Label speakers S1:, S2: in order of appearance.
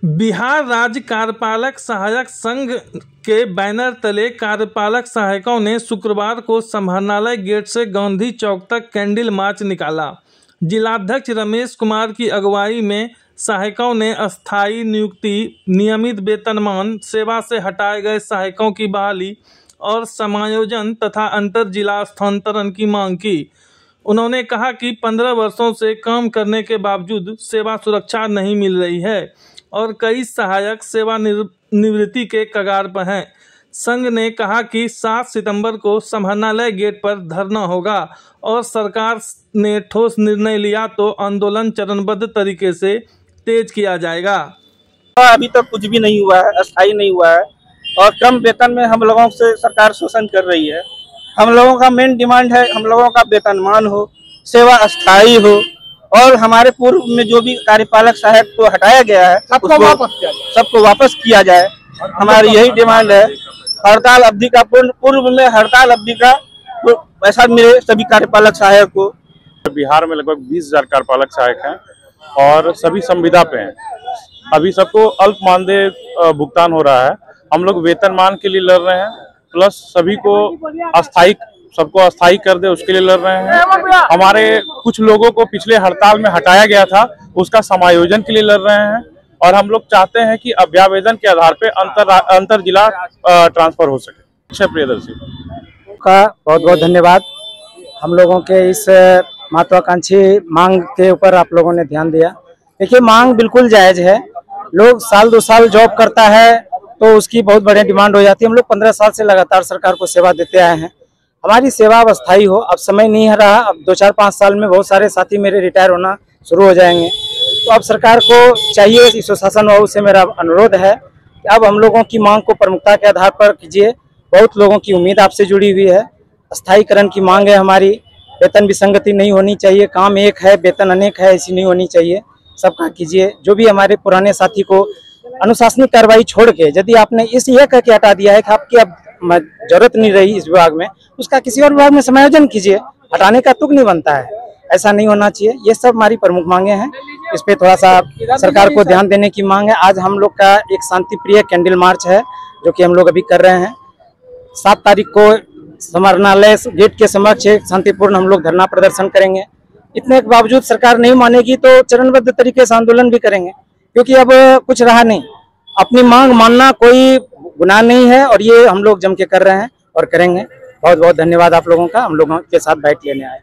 S1: बिहार राज्य कार्यपालक सहायक संघ के बैनर तले कार्यपालक सहायकों ने शुक्रवार को समाहरणालय गेट से गांधी चौक तक कैंडल मार्च निकाला। जिलाध्यक्ष रमेश कुमार की अगुवाई में सहायकों ने अस्थायी नियुक्ति, नियमित वेतनमान, सेवा से हटाए गए सहायकों की बहाली और समायोजन तथा अंतर जिला स्थानांतरण की मांग की। उन्होंने कहा कि 15 वर्षों से काम करने के बावजूद सेवा सुरक्षा नहीं मिल रही है और कई सहायक सेवानिवृत्ति के कगार पर हैं। संघ ने कहा कि 7 सितंबर को समाहरणालय गेट पर धरना होगा और सरकार ने ठोस निर्णय लिया तो आंदोलन चरणबद्ध तरीके से तेज किया जाएगा।
S2: अभी तक कुछ भी नहीं हुआ है, अस्थायी नहीं हुआ है और कम वेतन में हम लोगों से सरकार शोषण कर रही है। हम लोगों का मेन डिमांड है हम लोगों का वेतनमान हो, सेवा अस्थायी हो और हमारे पूर्व में जो भी कार्यपालक सहायक को हटाया गया है सबको वापस किया जाए। हमारी यही डिमांड है। हड़ताल अवधि का पूर्व में हड़ताल अवधि का पैसा मिले सभी कार्यपालक सहायक को।
S3: बिहार में लगभग 20,000 कार्यपालक सहायक हैं और सभी संविदा पे हैं। अभी सबको अल्प मानदेय भुगतान हो रहा है। हम लोग वेतनमान के लिए लड़ रहे हैं, प्लस सभी को सबको अस्थायी कर दे उसके लिए लड़ रहे हैं। हमारे कुछ लोगों को पिछले हड़ताल में हटाया गया था, उसका समायोजन के लिए लड़ रहे हैं और हम लोग चाहते हैं कि अभ्यावेदन के आधार पे अंतर जिला ट्रांसफर हो सके। अक्षय प्रियदर्शी
S4: का बहुत बहुत धन्यवाद। हम लोगों के इस महत्वाकांक्षी मांग के ऊपर आप लोगों ने ध्यान दिया। देखिए, मांग बिल्कुल जायज है। लोग साल 2 साल जॉब करता है तो उसकी बहुत बड़ी डिमांड हो जाती है। हम लोग 15 साल से लगातार सरकार को सेवा देते आए हैं। हमारी सेवा अब अस्थायी हो, अब समय नहीं रहा। अब 2, 4, 5 साल में बहुत सारे साथी मेरे रिटायर होना शुरू हो जाएंगे। तो अब सरकार को चाहिए, इस शासन बाबू से मेरा अनुरोध है कि अब हम लोगों की मांग को प्रमुखता के आधार पर कीजिए। बहुत लोगों की उम्मीद आपसे जुड़ी हुई है। अस्थायीकरण की मांग है हमारी। वेतन विसंगति नहीं होनी चाहिए, काम एक है वेतन अनेक है, ऐसी नहीं होनी चाहिए। सबका कीजिए। जो भी हमारे पुराने साथी को अनुशासनिक कार्रवाई छोड़ के यदि आपने ये कह के हटा दिया है कि आपकी अब जरूरत नहीं रही इस विभाग में, उसका किसी और विभाग में समायोजन कीजिए। हटाने का तुक नहीं बनता है, ऐसा नहीं होना चाहिए। ये सब हमारी प्रमुख मांगे हैं। इस पे थोड़ा सा सरकार को ध्यान देने की मांग है। आज हम लोग का एक शांति प्रिय कैंडल मार्च है जो कि हम लोग अभी कर रहे हैं। 7 तारीख को समाहरणालय गेट के समक्ष शांतिपूर्ण हम लोग धरना प्रदर्शन करेंगे। इतने के बावजूद सरकार नहीं मानेगी तो चरणबद्ध तरीके से आंदोलन भी करेंगे, क्योंकि अब कुछ रहा नहीं। अपनी मांग मानना कोई गुनाह नहीं है और ये हम लोग जम के कर रहे हैं और करेंगे। बहुत बहुत धन्यवाद आप लोगों का हम लोगों के साथ बैठ लेने आए।